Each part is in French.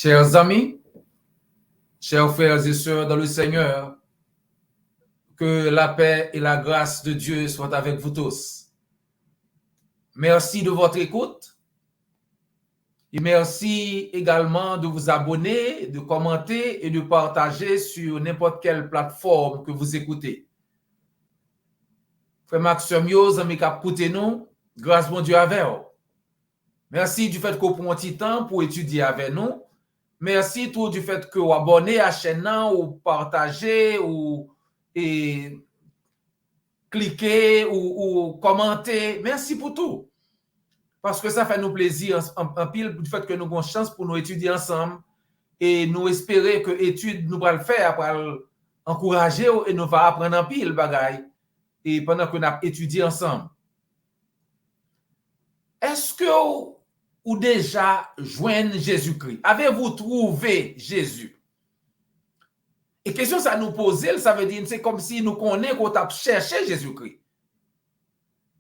Chers amis, chers frères et sœurs dans le Seigneur, que la paix et la grâce de Dieu soient avec vous tous. Merci de votre écoute et merci également de vous abonner, de commenter et de partager sur n'importe quelle plateforme que vous écoutez. Frère Maxime, amis qui écoutent nous, grâce mon Dieu avec vous. Merci du fait que vous prenez un petit temps pour étudier avec nous. Merci tout du fait que vous abonnez à la chaîne, ou partagez, ou cliquez, ou commentez. Merci pour tout. Parce que ça fait nous plaisir en pile du fait que nous avons une chance pour nous étudier ensemble et nous espérer que l'étude nous va le faire, pour encourager et nous va apprendre en pile bagaille et pendant que nous étudions ensemble. Est-ce que ou déjà joindre Jésus-Christ? Avez-vous trouvé Jésus? Et question ça nous pose, ça veut dire c'est comme si nous connaissons qu'on t'a cherché Jésus-Christ.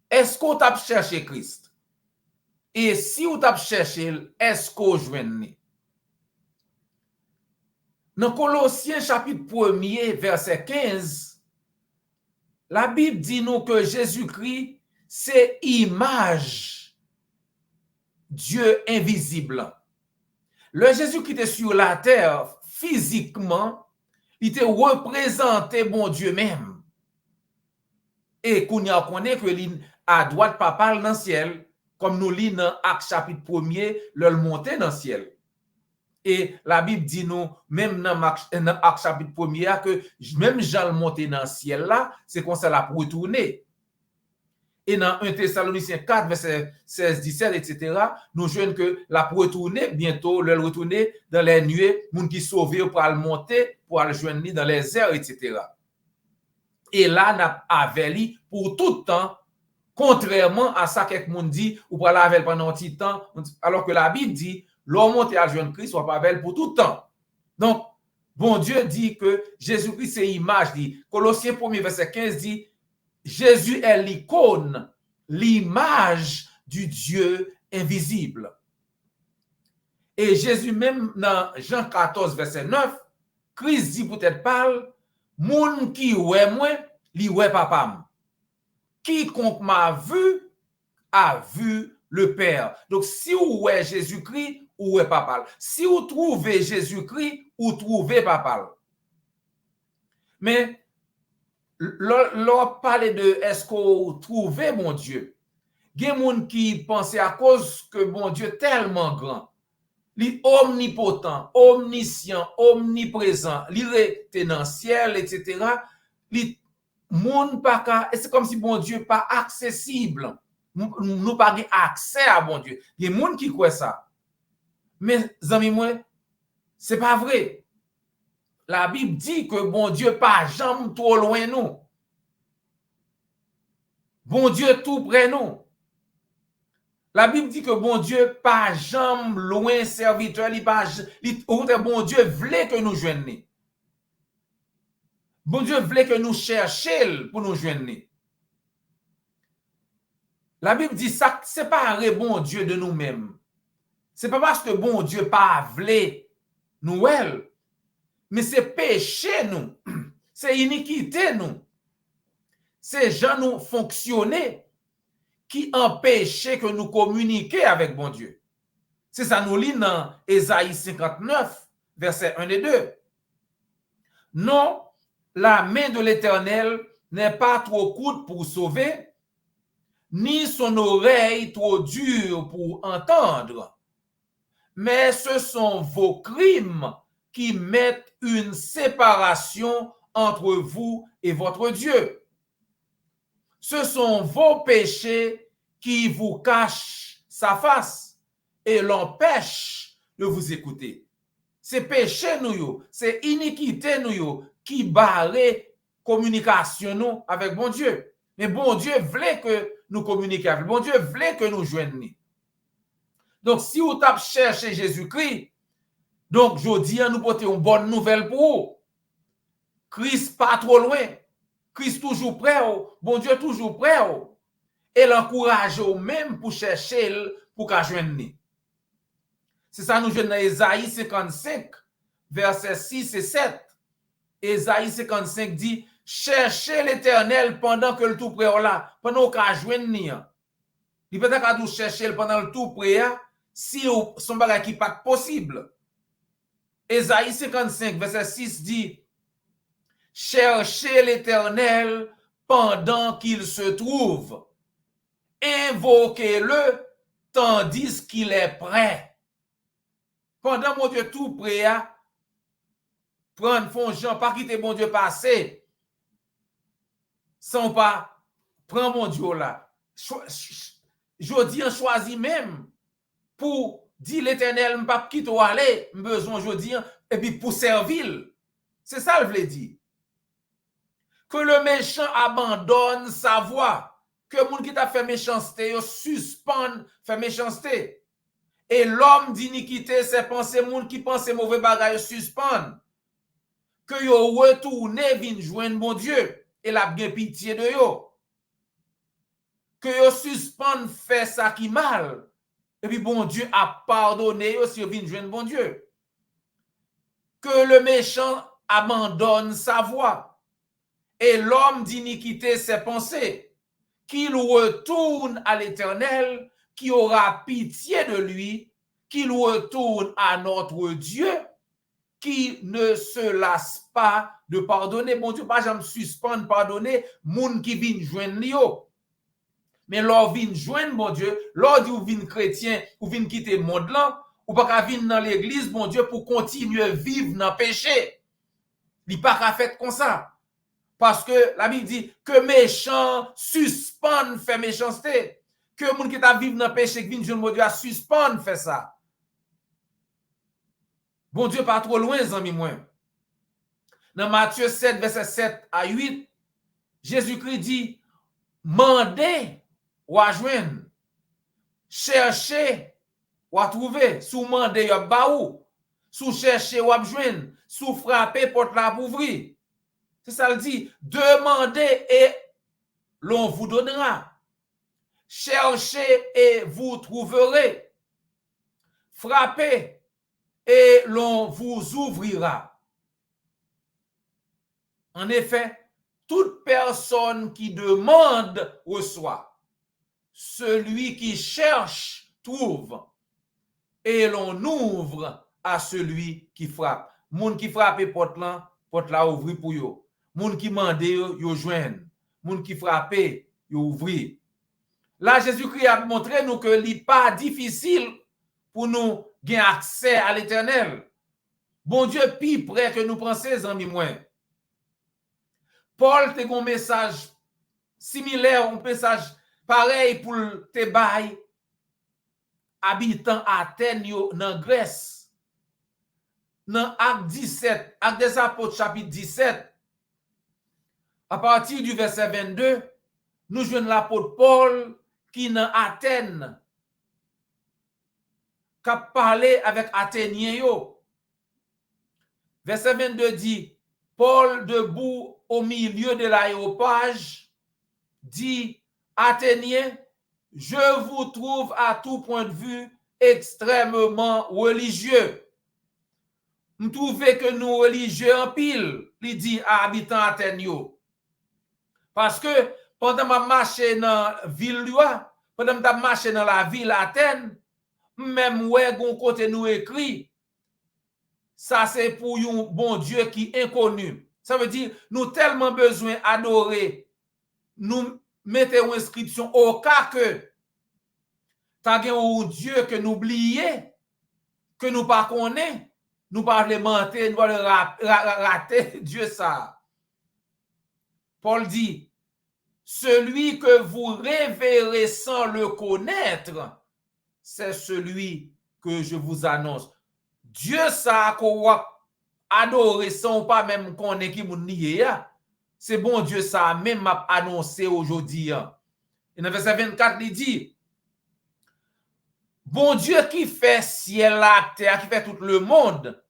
Est-ce qu'on t'a cherché Christ? Et si on t'a cherché, est-ce qu'on joigne? Dans Colossiens chapitre 1er, verset 15, la Bible dit nous que Jésus-Christ, c'est image Dieu invisible. Le Jésus qui était sur la terre, physiquement, il était représenté bon Dieu même. Et qu'on y a connaît que à droite papa dans le ciel, comme nous lisons dans Actes chapitre 1er, le monter dans le ciel. Et la Bible dit nous, même dans Actes chapitre 1er, que même Jean le monter dans le ciel là, c'est comme ça la pour retourner. Et dans 1 Thessaloniciens 4, verset 16, 17, etc., nous jouons que la pour retourner, bientôt, le retourner dans les nuées, moun qui sauvé pour le monter, pour le joindre dans les airs, etc. Et là, n'a aveli pour tout le temps, contrairement à ça quelqu'un monde dit, ou pour la pendant un petit temps, alors que la Bible dit, l'homme monte à joindre Christ, soit pas avec pour tout le temps. Donc, bon Dieu dit que Jésus-Christ, c'est image, dit, Colossiens 1er, verset 15 dit, Jésus est l'icône, l'image du Dieu invisible. Et Jésus même dans Jean 14, verset 9, Christ dit peut-être parle, moun qui ouè moi, li ouè papa. Quiconque m'a vu, a vu le Père. Donc si vous ouè Jésus-Christ, ou ouè papa. Si vous trouvez Jésus-Christ, ou trouvez papa. Mais l'on parle de est-ce qu'on trouve mon Dieu? Il y a des gens qui pensent à cause que mon Dieu est tellement grand, il est omnipotent, omniscient, omniprésent, il est dans le ciel, etc. Il monde pas et c'est comme si mon Dieu pas accessible. Nous pas accès à mon Dieu. Il y a des gens qui croient ça. Mais amis moi, c'est pas vrai. La Bible dit que bon Dieu pas jamais trop loin nous. Bon Dieu tout près nous. La Bible dit que bon Dieu pas jamais loin serviteur, bon Dieu voulait que nous joignions. Bon Dieu voulait que nous cherchions pour nous joindre. La Bible dit ça, c'est pas un bon Dieu de nous-mêmes. C'est pas parce que bon Dieu pas voulait nous, mais c'est péché nous, c'est iniquité nous, c'est gens nous fonctionner qui empêchait que nous communiquions avec bon Dieu. C'est ça nous lit dans Ésaïe 59, versets 1 et 2. Non, la main de l'Éternel n'est pas trop courte pour sauver, ni son oreille trop dure pour entendre. Mais ce sont vos crimes qui mettent une séparation entre vous et votre Dieu. Ce sont vos péchés qui vous cachent sa face et l'empêchent de vous écouter. C'est péché nous, c'est iniquité nous qui barre communication nous avec bon Dieu. Mais bon Dieu voulait que nous communiquions avec bon Dieu, voulait que nous joignions. Donc si vous tapez chercher Jésus-Christ, donc je dis nous portons une bonne nouvelle pour vous. Christ pas trop loin. Christ toujours prêt, bon Dieu toujours prêt, et l'encourage même pour chercher pour qu'à joindre. C'est ça nous jouons dans Ésaïe 55, versets 6 et 7. Ésaïe 55 dit, cherchez l'Éternel pendant que le tout près là, pendant qu'on a joué ni. Il peut être qu'à chercher pendant le tout près, si son bagage qui pas possible. Ésaïe 55, verset 6 dit, cherchez l'Éternel pendant qu'il se trouve. Invoquez-le tandis qu'il est prêt. Pendant mon Dieu tout prêt, prendre fonction, pas quitter mon Dieu passer, sans pas prendre mon Dieu là. Je dis, choisis même pour dire l'Éternel, je pas quitter aller, besoin, je dis, et puis pour servir. C'est ça le veut dire. Que le méchant abandonne sa voie. Que le monde qui t'a fait méchanceté, suspende fait méchanceté. Et l'homme d'iniquité, c'est penser monde qui pense mauvais bagages suspend. Que yo retourne vin joindre mon Dieu et la bien pitié de yo. Que yo suspend fait ça qui mal. Et puis bon Dieu a pardonné yo si yo vin joindre bon Dieu. Que le méchant abandonne sa voie. Et l'homme d'iniquité ses pensées. Qu'il retourne à l'Éternel, qui aura pitié de lui, qu'il retourne à notre Dieu, qui ne se lasse pas de pardonner. Bon Dieu, pas jamais suspendre, pardonner, moun qui vient joindre lui. Mais lors vient joindre bon Dieu, lors vous vient chrétien, ou vient quitter le monde là, ou pas venir dans l'église, bon Dieu, pour continuer à vivre dans le péché. Il pas qu'à faire comme ça. Parce que la Bible dit que méchant suspend fait méchanceté. Que les gens qui vivent dans le péché, qui viennent de Dieu, suspend fait ça. Bon Dieu, pas trop loin, amis moi. Dans Matthieu 7, verset 7 à 8, Jésus-Christ dit, mandez ou à joindre, cherchez ou à trouver, sous mandez ou à baou, sous chercher ou à joindre, sous frapper porte la ouvrir. C'est ça le dit. Demandez et l'on vous donnera. Cherchez et vous trouverez. Frappez et l'on vous ouvrira. En effet, toute personne qui demande reçoit. Celui qui cherche trouve. Et l'on ouvre à celui qui frappe. Moun qui frappe porte la ouvrir pour yo. Moun qui mande yo joindre, moun qui frappe yo ouvrir. Là Jésus-Christ a montré nous que n'est pas difficile pour nous gagner accès à l'Éternel. Bon Dieu plus près que nous pensons amis moi. Paul te un message similaire, un message pareil pour te bail habitant Athènes dans Grèce. Dans Acte 17, Acte des Apôtres chapitre 17, à partir du verset 22, nous jouons l'apôtre Paul qui dans Athènes, qui a parlé avec Athéniens. Verset 22 dit, Paul debout au milieu de l'aéropage dit, Athéniens, je vous trouve à tout point de vue extrêmement religieux. Vous trouvez que nous religieux en pile, il dit à habitants Athènes. Parce que pendant que je marche dans la ville, pendant que je marche dans la ville Athènes, même ouais, gon côté nous écrit, ça c'est pour un bon Dieu qui est inconnu. Ça veut dire, nous tellement besoin d'adorer, nous mettons une inscription au cas que t'as un Dieu que nous oublions, que nous pas connaissons, nous pas le mentir, nous pas le rater, Dieu ça. Paul dit, celui que vous révérez sans le connaître, c'est celui que je vous annonce. Dieu ça qu'on adorer sans pas même connaître qui moun nié. C'est bon Dieu ça même m'a annoncé aujourd'hui. Et dans verset 24 il dit, bon Dieu qui fait ciel la terre, qui fait tout le monde,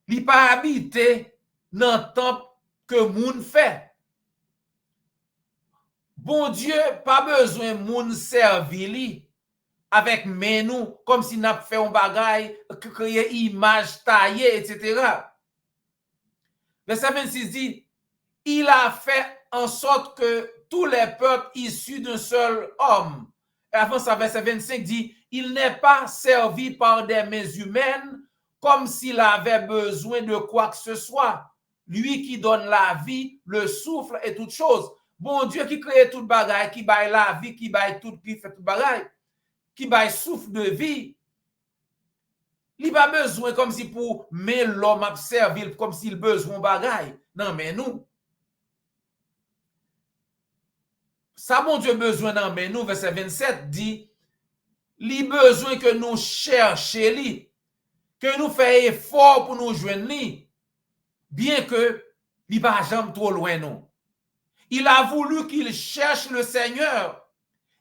il pas habité dans le temple que moun fait. Bon Dieu pas besoin moun servir li avec main nous, comme si nous fait un bagage, créer image taillée, etc. Verset 26 dit, il a fait en sorte que tous les peuples issus d'un seul homme. Et avant ça, verset 25 dit, il n'est pas servi par des mains humaines comme s'il avait besoin de quoi que ce soit. Lui qui donne la vie, le souffle et toutes choses. Bon Dieu qui crée toute bagaille, qui baille la vie, qui baille tout, qui fait tout bagaille, qui baille souffle de vie. Il n'a pas besoin comme si pour mais l'homme a servi comme s'il besoin de bagaille. Non, mais nous. Ça, mon Dieu, besoin d'en mais nous, verset 27 dit, il besoin que nous cherchions lui, que nous fassions effort pour nous joindre lui, bien que il pas jamais trop loin nous. Il a voulu qu'il cherche le Seigneur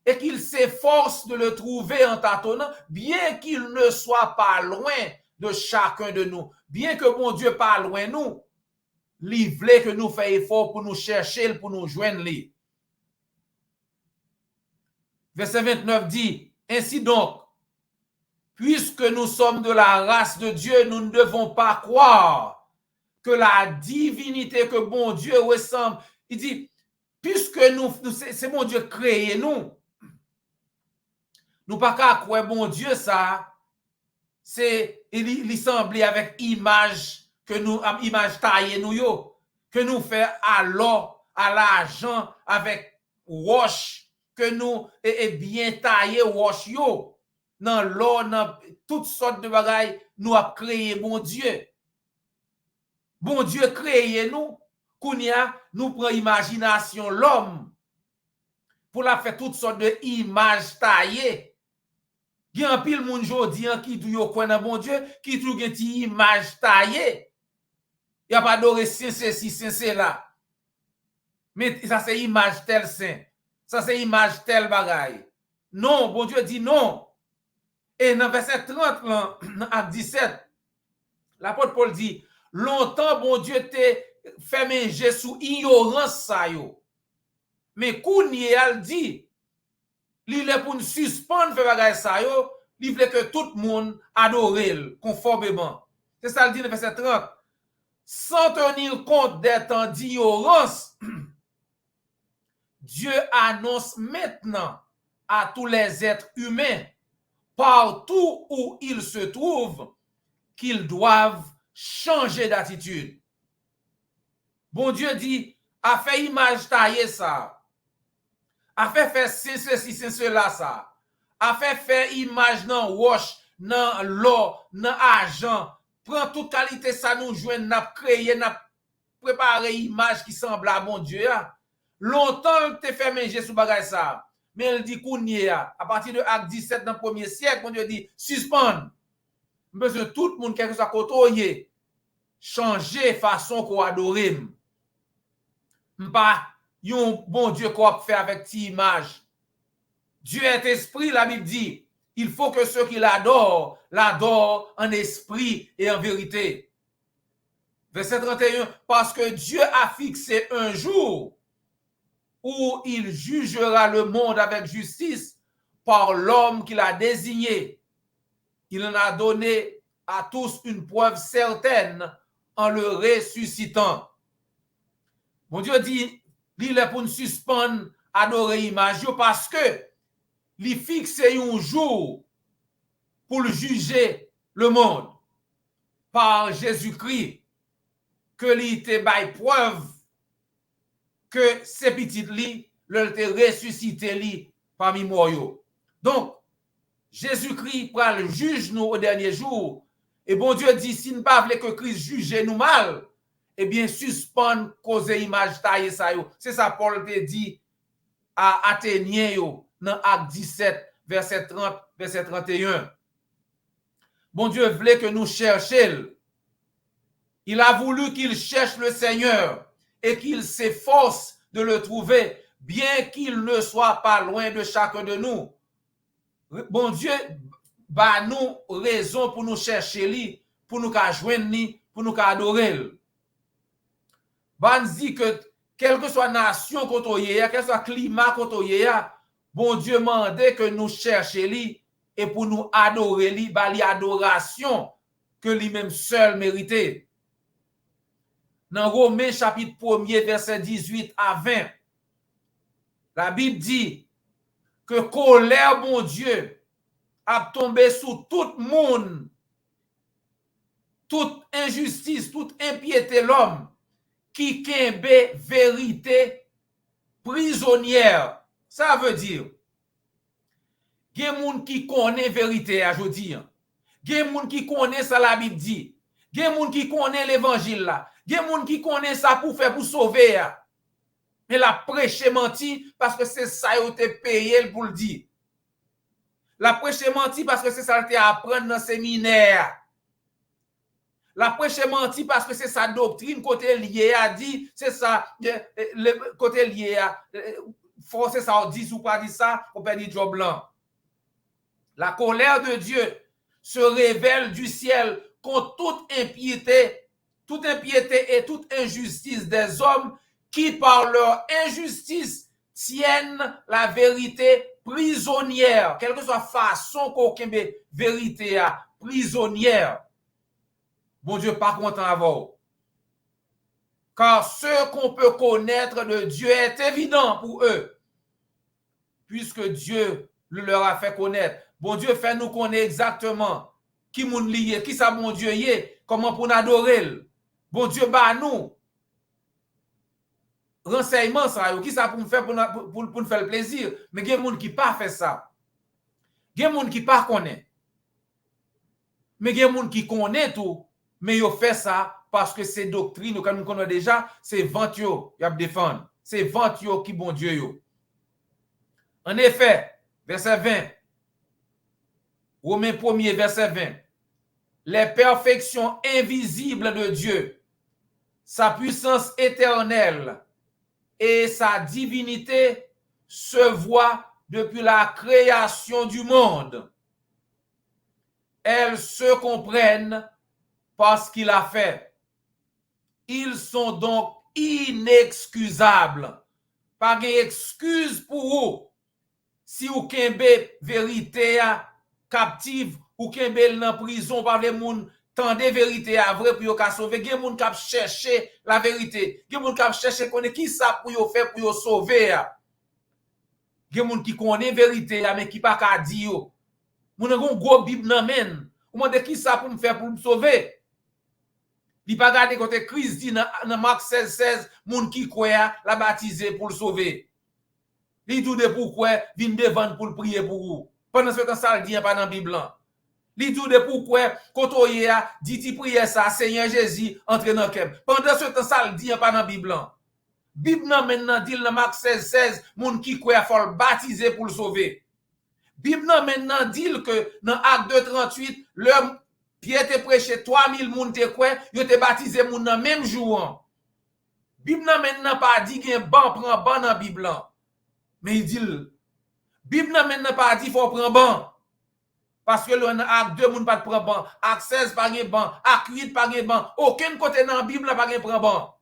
et qu'il s'efforce de le trouver en tâtonnant, bien qu'il ne soit pas loin de chacun de nous, bien que mon Dieu pas loin nous, il voulait que nous fassions effort pour nous chercher, pour nous joindre lui. Verset 29 dit, ainsi donc, puisque nous sommes de la race de Dieu, nous ne devons pas croire que la divinité que bon Dieu ressemble. Il dit, puisque c'est mon Dieu créé nous, nous pas qu'à croire bon Dieu ça, c'est il semble avec image que nous image taillée nous yo, que nous fait à l'or, à l'argent avec roche que nous est bien taillé roche yo dans l'or dans toutes sortes de bagailles nous a créé bon Dieu. Bon Dieu créé nous, kounya nous prend imagination l'homme pour la faire toutes sortes de images taillées. Il y a un pile moun jodi qui tou yo kwen nan bon Dieu, qui tou gen ti image taillée. Il y a pas d'oré saint ceci saint cela. Mais ça c'est image tel saint. Ça c'est image tel bagaille. Non, bon Dieu dit non. Et dans verset 30 à 17, l'apôtre Paul dit, longtemps bon Dieu te fait manger sous ignorance ça yo. Mais kounye al dit, il est pour nous suspendre faire bagaille ça yo, il veut que tout le monde adore conformément. C'est ça le dit dans verset 30. Sans tenir compte des temps d'ignorance, Dieu annonce maintenant à tous les êtres humains, partout où ils se trouvent, qu'ils doivent changer d'attitude. Bon Dieu dit, a fait image taillée ça, a fait faire ceci, cela ça, a fait faire image dans roche, dans l'or, dans argent, prend toute qualité ça nous joindre, n'a créé, n'a préparé image qui semble à bon Dieu. Longtemps te fait manger sous bagage ça. Mais elle dit kounye à partir de acte 17 dans le premier siècle, mon Dieu dit suspend. Besoin tout le monde quelque soit côtoyer, changer façon qu'on adore. Pas yon bon Dieu qu'on fait avec ti image. Dieu est esprit, la Bible dit. Il faut que ceux qui l'adorent en esprit et en vérité. Verset 31, parce que Dieu a fixé un jour où il jugera le monde avec justice par l'homme qu'il a désigné. Il en a donné à tous une preuve certaine en le ressuscitant. Mon Dieu dit, il est pour nous suspendre, adorer image parce que il fixe un jour pour le juger le monde par Jésus-Christ que il te bail preuve que ces petites li le te ressuscité li parmi morts. Donc Jésus-Christ prend le juge nous au dernier jour et bon Dieu dit si nous pas voulons que Christ juge nous mal, eh bien suspend cause image taillée ça yo. C'est ça Paul te dit à Athéniens yo dans acte 17 verset 30 verset 31. Bon Dieu voulait que nous cherchions. Il a voulu qu'il cherche le Seigneur et qu'il s'efforce de le trouver, bien qu'il ne soit pas loin de chacun de nous. Bon Dieu, bah nous raison pour nous chercher lui, pour nous joindre lui, pour nous adorer. Bah dit que quelle que soit nation qu'on y a, quel que soit climat qu'on y a, bon Dieu demandait que nous cherchions lui et pour nous adorer lui, bali adoration que lui-même seul méritait. Dans Romains chapitre 1er, verset 18 à 20, la Bible dit que colère, mon Dieu, a tombé sur tout le monde, toute injustice, toute impiété l'homme qui kembe vérité prisonnière. Ça veut dire, il y a des gens qui connaissent la vérité à jodi. Il y a des gens qui connaissent ça la Bible dit. Il y a des gens qui connaissent l'évangile là. Il y a des gens qui connaissent ça pour faire pour sauver. Mais la prêche menti parce que c'est ça qui te payé pour le dire. La prêche menti parce que c'est ça qui apprendre dans le séminaire. La prêche menti parce que c'est sa doctrine côté lié a dit, c'est ça le côté lié a forcer ça dit ou pas dit ça, on peut dire job blanc. La colère de Dieu se révèle du ciel contre toute impiété et toute injustice des hommes qui, par leur injustice, tiennent la vérité prisonnière. Quelle que soit la façon qu'on ait vérité à prisonnière. Bon Dieu, pas content avant. Car ce qu'on peut connaître de Dieu est évident pour eux, puisque Dieu leur a fait connaître. Bon Dieu fait nous connaître exactement qui moun lié, qui ça bon Dieu yé, comment pour nous adorer. Bon Dieu bah nous renseignement ça, qui ça pour nous faire pour nous faire le plaisir, mais il y a des gens qui pas fait ça. Il y a des gens qui pas connaît. Mais il y a des gens qui connaît tout, mais ils fait ça parce que c'est doctrine quand nous connaissons déjà, c'est ventio, y a défendre. C'est ventio qui bon Dieu yo. En effet, verset 20. Romains 1er, verset 20. Les perfections invisibles de Dieu, sa puissance éternelle et sa divinité se voient depuis la création du monde. Elles se comprennent parce qu'il a fait. Ils sont donc inexcusables. Pas d'excuse pour eux. Si vous kembe vérité captive ou kembe dans prison par les moun tande vérité à vrai pour yo ka sauver, gen moun k'ap chercher la vérité, gen moun k'ap chercher connaît qui ça pour yo faire pour yo sauver. Gen moun qui connaît vérité mais qui pas ka di yo. Moun gon gros Bible nan men. Ou mande qui ça pour me faire pour me sauver? Li pa gade côté Christ dit dans Marc 16:16, moun qui croit la baptiser pour le sauver. Li tout de pourquoi vin devant pour prier pour vous. Pendant ce temps ça le dit pas dans Bible. Li tout de pourquoi kotoye a dit ti prier ça Seigneur Jésus entre dans cœur. Pendant ce temps ça le dit pas dans Bible. Bible nan maintenant dit dans Marc 16:16, moun qui croit faut le baptiser pour le sauver. Bible nan maintenant dit que dans Acte 2:38, l'homme Pierre te prêché 3000 moun te quoi, yo te baptisé moun nan même jour. Bible nan maintenant pas dit gen ban prend ban dans Bible. Mais il dit Bible nan maintenant pas dit faut prendre ban. Parce que dans Acte 2 moun pas prend ban, Acte 16 pas gen ban, Acte 8 pas gen ban, aucun côté dans Bible pas gen prend ban.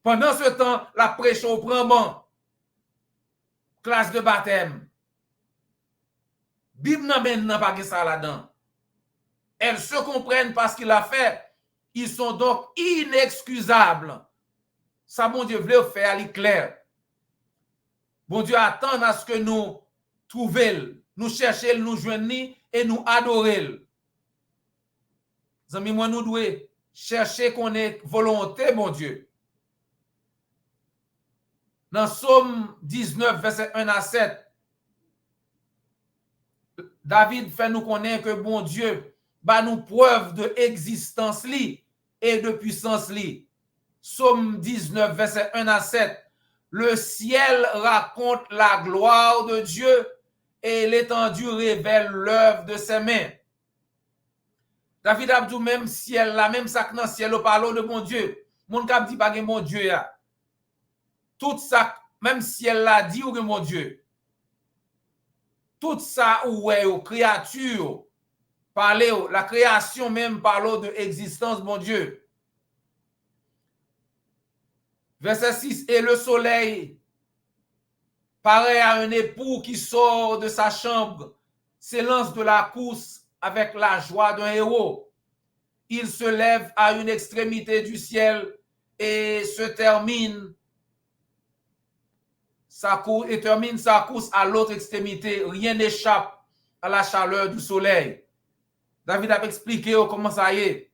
Pendant ce temps, la prêche au prend ban. Classe de baptême. Bible nan maintenant pas gen ça là-dedans. Elles se comprennent parce qu'il a fait. Ils sont donc inexcusables. Ça, mon Dieu, voulait faire, il est clair. Bon Dieu attend à ce que nous trouvions, nous cherchions, nous joignons et nous adorions. Amis, moi, nous devons chercher qu'on ait volonté, mon Dieu. Dans Psaume 19, verset 1 à 7, David fait nous connaître que bon Dieu bah nous preuve de existence li et de puissance li. Psaume 19, verset 1 à 7. Le ciel raconte la gloire de Dieu et l'étendue révèle l'œuvre de ses mains. David a dit même ciel, la même sac dans ciel, au parlo de mon Dieu. Mon cap dit pas que mon Dieu ya. Tout ça, même ciel là dit ou que mon Dieu. Tout ça ou aux créatures. Parler, la création même parle de existence, mon Dieu. Verset 6, et le soleil, pareil à un époux qui sort de sa chambre, s'élance de la course avec la joie d'un héros. Il se lève à une extrémité du ciel et termine sa course à l'autre extrémité. Rien n'échappe à la chaleur du soleil. David a expliqué comment ça y est.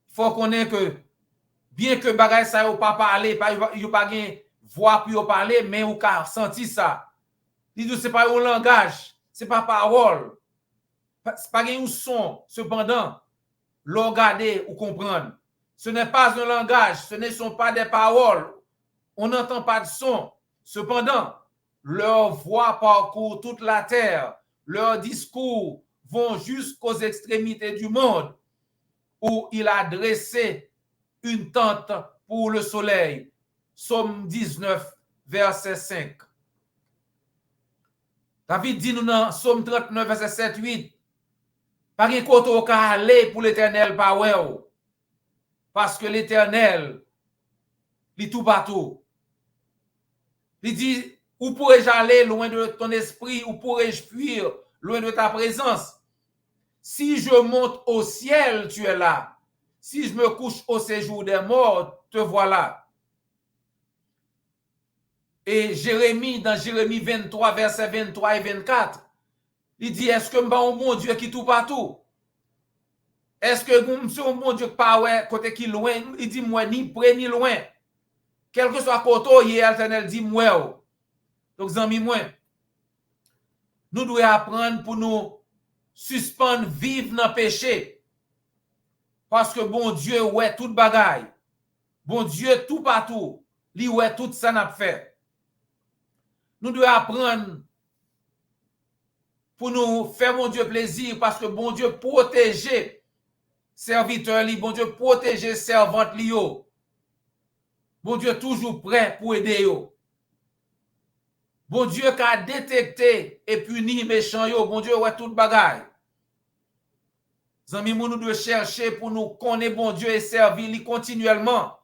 Il faut connaître que bien que bagay ça yo pas parler, yo pas gen voix pour parler, mais ou ka senti ça. Il dit c'est pas un langage, c'est pas parole. C'est pas un son. Cependant, l'on regarder ou comprendre. Ce n'est pas un langage, ce ne sont pas des paroles. On n'entend pas de son. Cependant, leur voix parcourt toute la terre. Leurs discours vont jusqu'aux extrémités du monde où il a dressé une tente pour le soleil. Psaume 19, verset 5. David dit nous dans Psaume 39, verset 7, 8. Pas un côté au cas aller pour l'Éternel, pas ouais. Parce que l'Éternel, il tout partout. Il dit, où pourrais-je aller loin de ton esprit, où pourrais-je fuir loin de ta présence? Si je monte au ciel, tu es là. Si je me couche au séjour des morts, te voilà. Et dans Jérémie 23, versets 23 et 24, il dit, est-ce que mon Dieu qui tout partout? Est-ce que mon Dieu pas ouais, côté qui loin? Il dit, moi, ni près ni loin. Quel que soit côté, il l'Éternel dit, moi. Donc, amis, moi, nous devons apprendre pour nous suspendre, vivre dans le péché. Parce que bon Dieu, ouais, tout bagaille. Bon Dieu, tout partout. Lui, ouais, tout ça n'a fait. Nous devons apprendre pour nous faire mon Dieu plaisir parce que bon Dieu protéger serviteur li, bon Dieu protéger servante li yo. Bon Dieu toujours prêt pour aider yo. Bon Dieu qui a détecté et puni méchant yo, bon Dieu ouais tout bagaille. Zami nous devons chercher pour nous connaître bon Dieu et servir lui continuellement.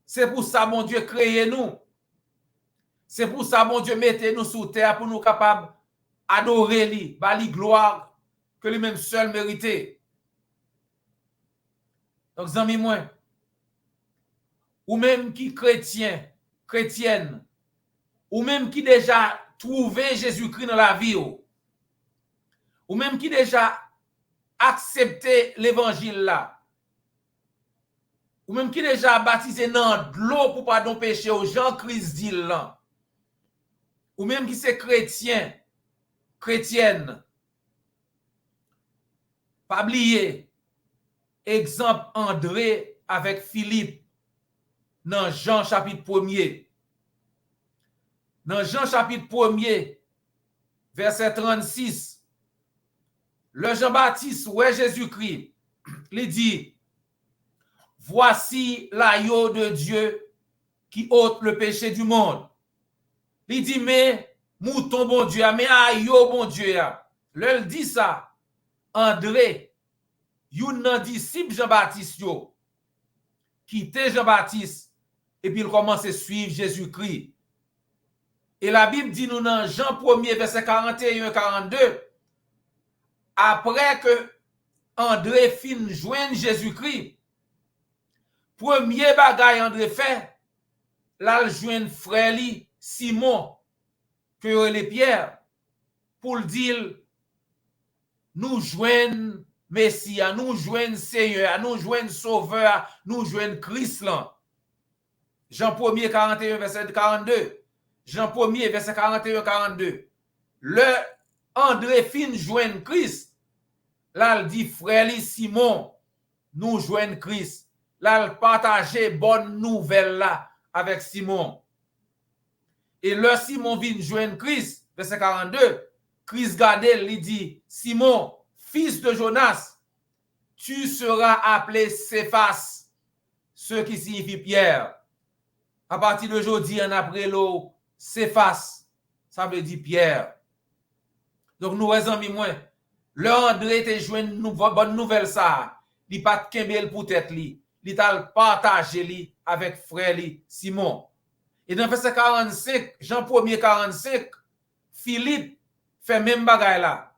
C'est pour ça bon Dieu créé nous. C'est pour ça bon Dieu mettez nous sur terre pour nous capables adorer lui, bali gloire que lui-même seul mérité. Donc zami moi, ou même qui chrétienne, ou même qui déjà trouvé Jésus-Christ dans la vie, ou même qui déjà accepté l'évangile là, ou même qui déjà baptisé dans l'eau pour pardon péché au Jean-Christ dit là, ou même qui c'est chrétienne, pas oublier exemple André avec Philippe dans Jean chapitre 1er. Dans Jean chapitre 1er, verset 36, le Jean-Baptiste, ouais Jésus-Christ, il dit, voici l'agneau de Dieu qui ôte le péché du monde. Il dit, mais mouton bon Dieu, mais agneau bon Dieu. Le dit ça, André, un disciple Jean-Baptiste, quitté Jean-Baptiste, et puis il commence à suivre Jésus-Christ. Et la Bible dit nous dans Jean 1er, verset 41-42, après que André fin joindre Jésus-Christ, premier bagay André fait, là il joindre frère li, Simon, que les Pierre, pour le dire, nous joignons Messie, nous joignons Seigneur, nous joignons Sauveur, nous joignons Christ là. Jean 1er, 41, verset 42. Jean 1er, verset 41-42. Le André fin joigne Christ. Là, il dit, frère Simon, nous joignons Christ. Là, il partage bonne nouvelle là avec Simon. Et le Simon vient joindre Christ, verset 42. Christ Gadel lui dit, Simon, fils de Jonas, tu seras appelé Céphas, ce qui signifie Pierre. À partir d'aujourd'hui, en après l'eau, Céphas, ça veut dire Pierre. Donc, nous, les amis, moi, le André te joint une bonne nouvelle, ça. Il pas de kembel pour tête, il t'a partagé avec frère Simon. Et dans verset 45, Jean 1er 45, Philippe fait même bagay là.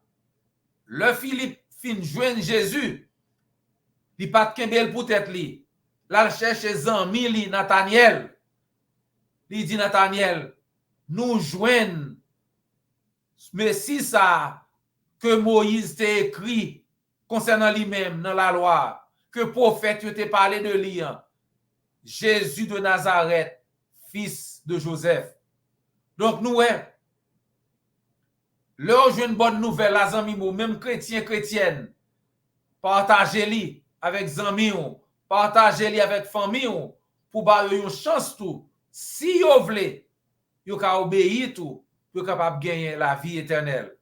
Le Philippe fin joindre Jésus, il pas kembel pour tête li. Là cherche zanmi li Nathaniel. Il dit Nathaniel, nous joignent Messie ça que Moïse t'a écrit concernant lui-même dans la loi, que prophète t'a parlé de lui, Jésus de Nazareth, fils de Joseph. Donc nous, là, j'ai une bonne nouvelle, les amis, même chrétienne, partagez-les avec amis, partagez-les avec famille, pour avoir une chance tout. Si vous voulez, vous pouvez obéir tout, vous êtes capable de gagner la vie éternelle.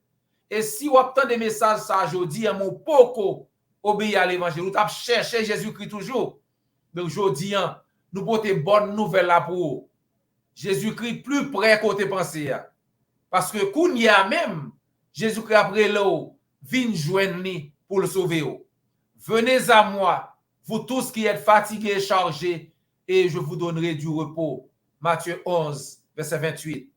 Et si vous obtenez des messages ça aujourd'hui, mon poko obéir à l'évangile, vous avez cherché Jésus-Christ toujours. Donc aujourd'hui, nous avons des bonnes nouvelles là pour vous. Jésus-Christ plus près côté pensée. Parce que quand il y a même, Jésus-Christ après l'eau, vient joindre pour le sauver. Venez à moi, vous tous qui êtes fatigués et chargés, et je vous donnerai du repos. Matthieu 11, verset 28.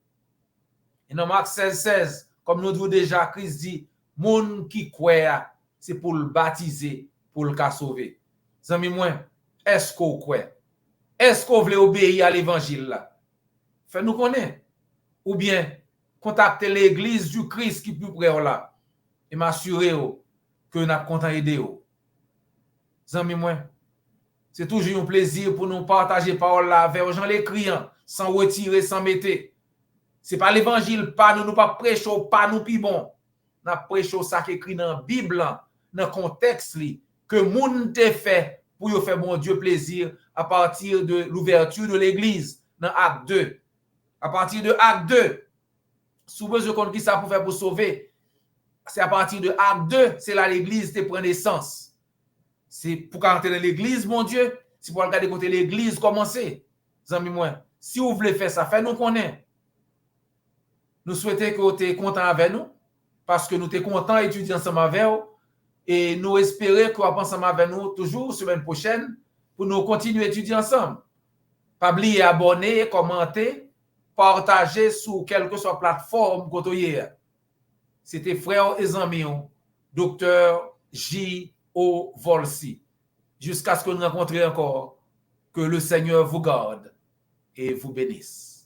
Et dans Marc 16, 16, comme nous disons déjà, Christ dit, moun qui croit, c'est pour le baptiser, pour le sauver. Zami moi, est-ce qu'on croit? Est-ce qu'on veut obéir à l'évangile là? Fais-nous connaître. Ou bien, contactez l'église du Christ qui est plus près là. Et m'assurer que nous avons content aider. Zami moi, c'est toujours un plaisir pour nous partager parole là avec les gens les criants, sans retirer, sans mettre. C'est pas l'évangile, pas nous pas prêcher, pas nous pi bon. Nous prêchons ça qui est écrit dans la Bible, dans le contexte que moun te fait pour faire mon Dieu plaisir à partir de l'ouverture de l'église dans Acte 2. À partir de Acte 2, si vous besoin de qui ça pour faire pour sauver, c'est à partir de Acte 2, c'est là l'église te prend naissance. C'est pour entrer dans l'église, mon Dieu, c'est pour regarder côté l'église commencer. Zami moi, si vous voulez faire ça, faites-nous connaître. Nous souhaitons que vous soyez content avec nous, parce que nous sommes contents d'étudier ensemble avec vous, et nous espérons que vous allez ensemble avec nous toujours semaine prochaine pour nous continuer à étudier ensemble. Pas oublier abonner, commenter, partager sur quelque soit plateforme que vous. C'était frère et ami, docteur J.O. Volsi. Jusqu'à ce que nous rencontrions encore, que le Seigneur vous garde et vous bénisse.